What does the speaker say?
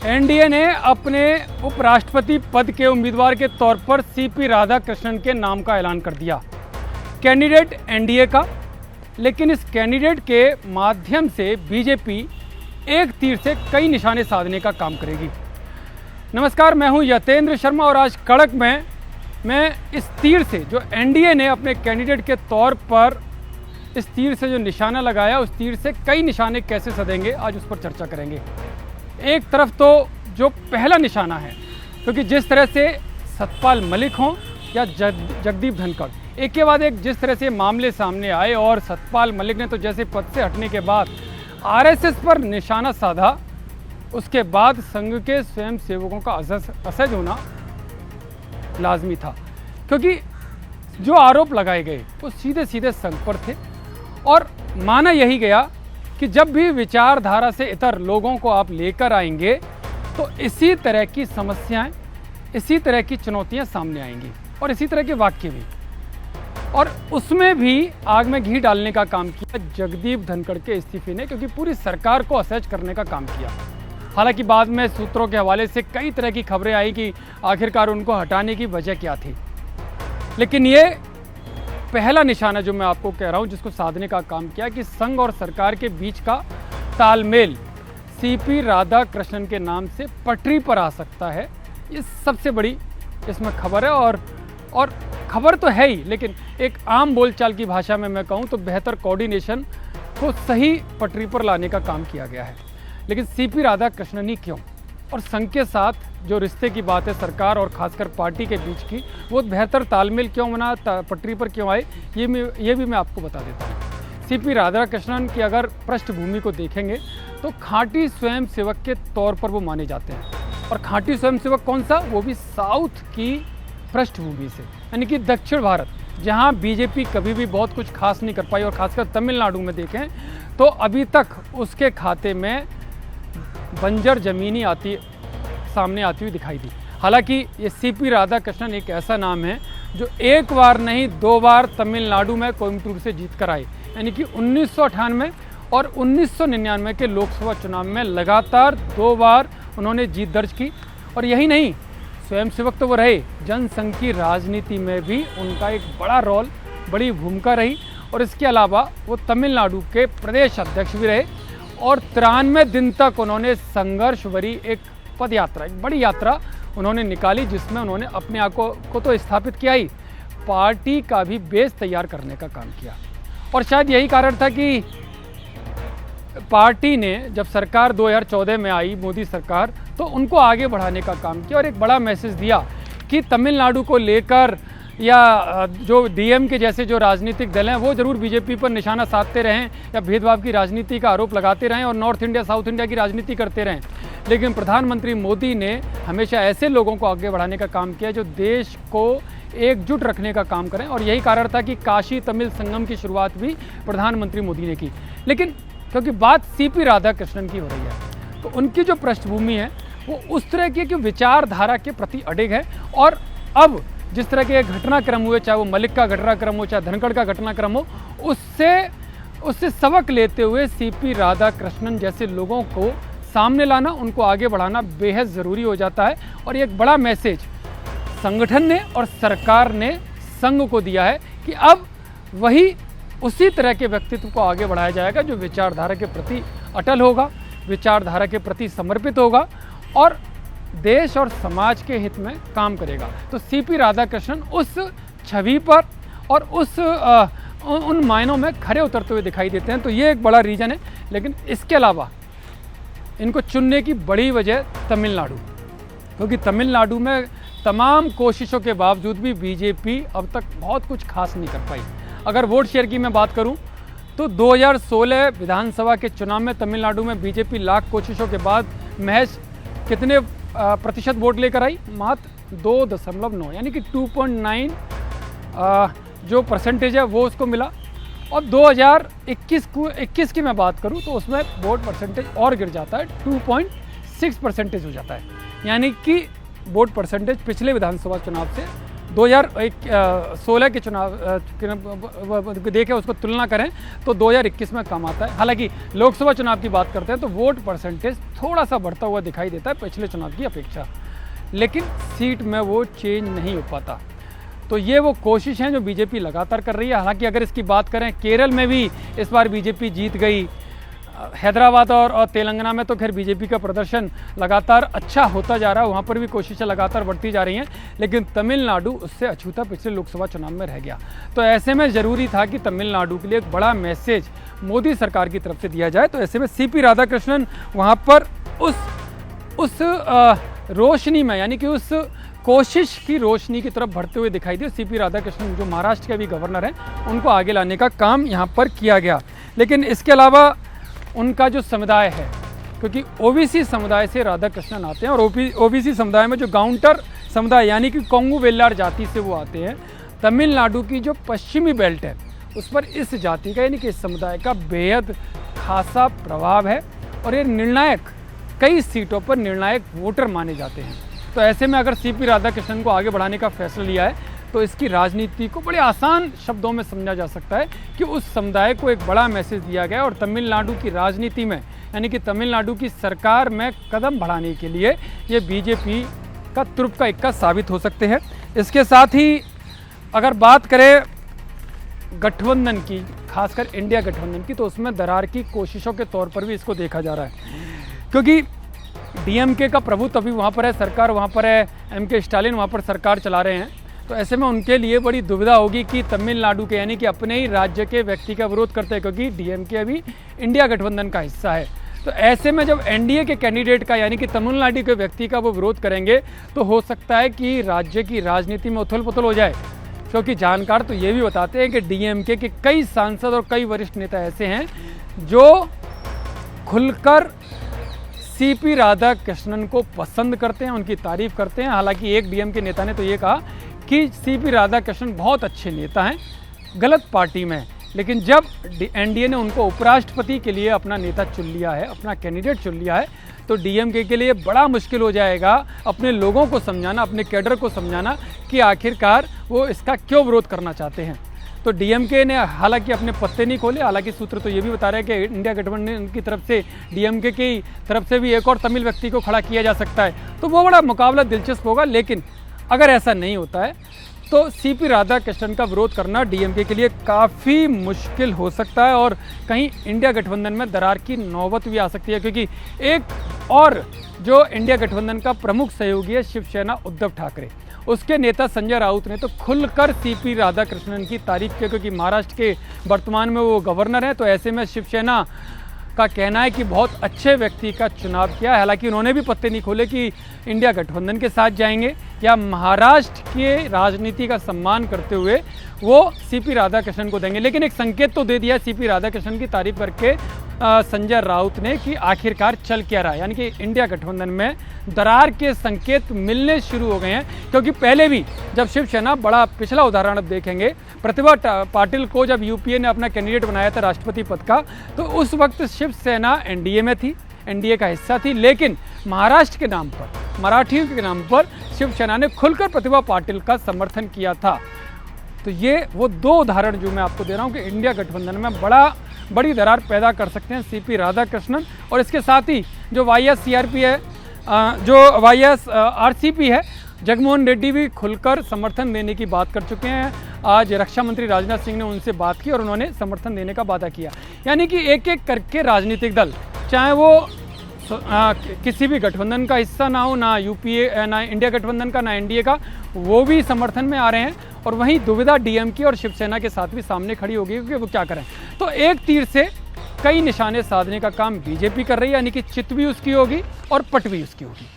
NDA ने अपने उपराष्ट्रपति पद के उम्मीदवार के तौर पर सीपी राधाकृष्णन के नाम का ऐलान कर दिया। कैंडिडेट एनडीए का, लेकिन इस कैंडिडेट के माध्यम से बीजेपी एक तीर से कई निशाने साधने का काम करेगी। नमस्कार, मैं हूं यतेंद्र शर्मा और आज कड़क में मैं इस तीर से जो एनडीए ने अपने कैंडिडेट के तौर पर इस तीर से जो निशाना लगाया, उस तीर से कई निशाने कैसे सधेंगे, आज उस पर चर्चा करेंगे। एक तरफ तो जो पहला निशाना है, क्योंकि जिस तरह से सतपाल मलिक हों या जगदीप धनखड़, एक के बाद एक जिस तरह से मामले सामने आए और सतपाल मलिक ने तो जैसे पद से हटने के बाद आरएसएस पर निशाना साधा, उसके बाद संघ के स्वयंसेवकों का असहज होना लाजमी था, क्योंकि जो आरोप लगाए गए वो सीधे सीधे संघ पर थे और माना यही गया कि जब भी विचारधारा से इतर लोगों को आप लेकर आएंगे तो इसी तरह की समस्याएं, इसी तरह की चुनौतियां सामने आएंगी और इसी तरह के वाक्य भी। और उसमें भी आग में घी डालने का काम किया जगदीप धनखड़ के इस्तीफे ने, क्योंकि पूरी सरकार को असहज करने का काम किया। हालांकि बाद में सूत्रों के हवाले से कई तरह की खबरें आई कि आखिरकार उनको हटाने की वजह क्या थी, लेकिन ये पहला निशाना जो मैं आपको कह रहा हूं, जिसको साधने का काम किया कि संघ और सरकार के बीच का तालमेल सीपी राधाकृष्णन के नाम से पटरी पर आ सकता है। ये सबसे बड़ी इसमें खबर है और खबर तो है ही, लेकिन एक आम बोलचाल की भाषा में मैं कहूं तो बेहतर कोऑर्डिनेशन को सही पटरी पर लाने का काम किया गया है। लेकिन सीपी राधाकृष्णन ही क्यों, और संघ के साथ जो रिश्ते की बात है सरकार और खासकर पार्टी के बीच की, वो बेहतर तालमेल क्यों बना, पटरी पर क्यों आए, ये भी मैं आपको बता देता हूँ। सीपी राधाकृष्णन की अगर पृष्ठभूमि को देखेंगे तो खाँटी स्वयंसेवक के तौर पर वो माने जाते हैं। और खाँटी स्वयंसेवक कौन सा, वो भी साउथ की पृष्ठभूमि से, यानी कि दक्षिण भारत, जहाँ बीजेपी कभी भी बहुत कुछ खास नहीं कर पाई। और खासकर तमिलनाडु में देखें तो अभी तक उसके खाते में बंजर ज़मीनी सामने आती हुई दिखाई दी। हालांकि ये सीपी राधाकृष्णन एक ऐसा नाम है जो एक बार नहीं 2 बार तमिलनाडु में कोयम्बटूर से जीत कर आए, यानी कि 1998 और 1999 के लोकसभा चुनाव में लगातार 2 बार उन्होंने जीत दर्ज की। और यही नहीं, स्वयंसेवक तो वो रहे, जनसंघ की राजनीति में भी उनका एक बड़ा रोल, बड़ी भूमिका रही। और इसके अलावा वो तमिलनाडु के प्रदेश अध्यक्ष भी रहे और 93 दिन तक उन्होंने संघर्ष भरी एक पद यात्रा, एक बड़ी यात्रा उन्होंने निकाली, जिसमें उन्होंने अपने आप को तो स्थापित किया ही, पार्टी का भी बेस तैयार करने का काम किया। और शायद यही कारण था कि पार्टी ने जब सरकार 2014 में आई, मोदी सरकार, तो उनको आगे बढ़ाने का काम किया और एक बड़ा मैसेज दिया कि तमिलनाडु को लेकर या जो डीएम के जैसे जो राजनीतिक दल हैं वो ज़रूर बीजेपी पर निशाना साधते रहें या भेदभाव की राजनीति का आरोप लगाते रहें और नॉर्थ इंडिया साउथ इंडिया की राजनीति करते रहें, लेकिन प्रधानमंत्री मोदी ने हमेशा ऐसे लोगों को आगे बढ़ाने का काम किया जो देश को एकजुट रखने का काम करें। और यही कारण था कि काशी तमिल संगम की शुरुआत भी प्रधानमंत्री मोदी ने की। लेकिन क्योंकि बात सीपी राधाकृष्णन की हो रही है तो उनकी जो पृष्ठभूमि है वो उस तरह की विचारधारा के प्रति अडिग है। और अब जिस तरह के घटनाक्रम हुए, चाहे वो मलिक का घटनाक्रम हो, चाहे धनखड़ का घटनाक्रम हो, उससे सबक लेते हुए सीपी राधाकृष्णन जैसे लोगों को सामने लाना, उनको आगे बढ़ाना बेहद ज़रूरी हो जाता है। और एक बड़ा मैसेज संगठन ने और सरकार ने संघ को दिया है कि अब वही उसी तरह के व्यक्तित्व को आगे बढ़ाया जाएगा जो विचारधारा के प्रति अटल होगा, विचारधारा के प्रति समर्पित होगा और देश और समाज के हित में काम करेगा। तो सीपी राधाकृष्णन उस छवि पर और उन मायनों में खरे उतरते हुए दिखाई देते हैं। तो ये एक बड़ा रीज़न है। लेकिन इसके अलावा इनको चुनने की बड़ी वजह तमिलनाडु, क्योंकि तमिलनाडु में तमाम कोशिशों के बावजूद भी बीजेपी अब तक बहुत कुछ खास नहीं कर पाई। अगर वोट शेयर की मैं बात करूं तो 2016 विधानसभा के चुनाव में तमिलनाडु में बीजेपी लाख कोशिशों के बाद महज कितने प्रतिशत वोट लेकर आई, मात्र 2.9, यानी कि 2.9 जो परसेंटेज है वो उसको मिला। और 2021 की मैं बात करूं तो उसमें वोट परसेंटेज और गिर जाता है, 2.6% हो जाता है, यानी कि वोट परसेंटेज पिछले विधानसभा चुनाव से 2016 के चुनाव देखें, उसको तुलना करें तो 2021 में कम आता है। हालांकि लोकसभा चुनाव की बात करते हैं तो वोट परसेंटेज थोड़ा सा बढ़ता हुआ दिखाई देता है पिछले चुनाव की अपेक्षा, लेकिन सीट में वो चेंज नहीं हो पाता। तो ये वो कोशिश है जो बीजेपी लगातार कर रही है। हालांकि अगर इसकी बात करें, केरल में भी इस बार बीजेपी जीत गई, हैदराबाद और तेलंगाना में तो खैर बीजेपी का प्रदर्शन लगातार अच्छा होता जा रहा है, वहाँ पर भी कोशिशें लगातार बढ़ती जा रही हैं, लेकिन तमिलनाडु उससे अछूता पिछले लोकसभा चुनाव में रह गया। तो ऐसे में ज़रूरी था कि तमिलनाडु के लिए एक बड़ा मैसेज मोदी सरकार की तरफ से दिया जाए। तो ऐसे में सीपी राधाकृष्णन वहाँ पर उस रोशनी में, यानी कि उस कोशिश की रोशनी की तरफ बढ़ते हुए दिखाई दिए। सीपी राधाकृष्णन जो महाराष्ट्र के भी गवर्नर हैं, उनको आगे लाने का काम यहाँ पर किया गया। लेकिन इसके अलावा उनका जो समुदाय है, क्योंकि ओबीसी समुदाय से राधाकृष्णन आते हैं और ओबीसी समुदाय में जो गाउंटर समुदाय यानी कि कोंगू वेल्लार जाति से वो आते हैं, तमिलनाडु की जो पश्चिमी बेल्ट है उस पर इस जाति का यानी कि इस समुदाय का बेहद खासा प्रभाव है और ये निर्णायक, कई सीटों पर निर्णायक वोटर माने जाते हैं। तो ऐसे में अगर सीपी राधाकृष्णन को आगे बढ़ाने का फैसला लिया है तो इसकी राजनीति को बड़े आसान शब्दों में समझा जा सकता है कि उस समुदाय को एक बड़ा मैसेज दिया गया और तमिलनाडु की राजनीति में, यानी कि तमिलनाडु की सरकार में कदम बढ़ाने के लिए ये बीजेपी का तुरुप का इक्का साबित हो सकते हैं। इसके साथ ही अगर बात करें गठबंधन की, खासकर इंडिया गठबंधन की, तो उसमें दरार की कोशिशों के तौर पर भी इसको देखा जा रहा है, क्योंकि डीएमके का प्रभुत्व अभी वहाँ पर है, सरकार वहाँ पर है, एमके स्टालिन वहाँ पर सरकार चला रहे हैं। तो ऐसे में उनके लिए बड़ी दुविधा होगी कि तमिलनाडु के, यानी कि अपने ही राज्य के व्यक्ति का विरोध करते हैं, क्योंकि डीएमके अभी इंडिया गठबंधन का हिस्सा है। तो ऐसे में जब एनडीए के कैंडिडेट का, यानी कि तमिलनाडु के व्यक्ति का वो विरोध करेंगे तो हो सकता है कि राज्य की राजनीति में उथल पुथल हो जाए, क्योंकि जानकार तो ये भी बताते हैं कि डीएमके के कई सांसद और कई वरिष्ठ नेता ऐसे हैं जो खुलकर सीपी राधाकृष्णन को पसंद करते हैं, उनकी तारीफ करते हैं। हालांकि एक डीएमके नेता ने तो ये कहा कि सीपी राधाकृष्णन बहुत अच्छे नेता हैं, गलत पार्टी में हैं, लेकिन जब एनडीए ने उनको उपराष्ट्रपति के लिए अपना नेता चुन लिया है, अपना कैंडिडेट चुन लिया है, तो डीएमके के लिए बड़ा मुश्किल हो जाएगा अपने लोगों को समझाना, अपने कैडर को समझाना कि आखिरकार वो इसका क्यों विरोध करना चाहते हैं। तो डीएमके ने हालांकि अपने पत्ते नहीं खोले, हालांकि सूत्र तो ये भी बता रहे हैं कि इंडिया गठबंधन की तरफ से डीएमके की तरफ से भी एक और तमिल व्यक्ति को खड़ा किया जा सकता है। तो वो बड़ा मुकाबला दिलचस्प होगा, लेकिन अगर ऐसा नहीं होता है तो सीपी राधाकृष्णन का विरोध करना डीएमके के लिए काफ़ी मुश्किल हो सकता है और कहीं इंडिया गठबंधन में दरार की नौबत भी आ सकती है, क्योंकि एक और जो इंडिया गठबंधन का प्रमुख सहयोगी है शिवसेना उद्धव ठाकरे, उसके नेता संजय राउत ने तो खुलकर सीपी राधाकृष्णन की तारीफ की, क्योंकि महाराष्ट्र के वर्तमान में वो गवर्नर हैं। तो ऐसे में शिवसेना का कहना है कि बहुत अच्छे व्यक्ति का चुनाव किया है। हालांकि उन्होंने भी पत्ते नहीं खोले कि इंडिया गठबंधन के साथ जाएंगे या महाराष्ट्र के राजनीति का सम्मान करते हुए वो सीपी राधाकृष्णन को देंगे, लेकिन एक संकेत तो दे दिया सीपी राधाकृष्णन की तारीफ करके संजय राउत ने कि आखिरकार चल क्या रहा है, यानी कि इंडिया गठबंधन में दरार के संकेत मिलने शुरू हो गए हैं। क्योंकि पहले भी जब शिवसेना, बड़ा पिछला उदाहरण अब देखेंगे, प्रतिभा पाटिल को जब यूपीए ने अपना कैंडिडेट बनाया था राष्ट्रपति पद का, तो उस वक्त शिवसेना एनडीए में थी, एनडीए का हिस्सा थी, लेकिन महाराष्ट्र के नाम पर, मराठियों के नाम पर शिवसेना ने खुलकर प्रतिभा पाटिल का समर्थन किया था। तो ये वो दो उदाहरण जो मैं आपको दे रहा हूँ कि इंडिया गठबंधन में बड़ी दरार पैदा कर सकते हैं सीपी राधाकृष्णन। और इसके साथ ही जो वाईएससीआरपी है, जो वाईएसआरसीपी है, जगनमोहन रेड्डी भी खुलकर समर्थन देने की बात कर चुके हैं। आज रक्षा मंत्री राजनाथ सिंह ने उनसे बात की और उन्होंने समर्थन देने का वादा किया। यानी कि एक एक करके राजनीतिक दल, चाहे वो किसी भी गठबंधन का हिस्सा ना हो, ना यूपीए, ना इंडिया गठबंधन का, ना एनडीए का, वो भी समर्थन में आ रहे हैं। और वहीं दुविधा डीएमके और शिवसेना के साथ भी सामने खड़ी होगी क्योंकि वो क्या करें। तो एक तीर से कई निशाने साधने का काम बीजेपी कर रही है, यानी कि चित भी उसकी होगी और पट भी उसकी होगी।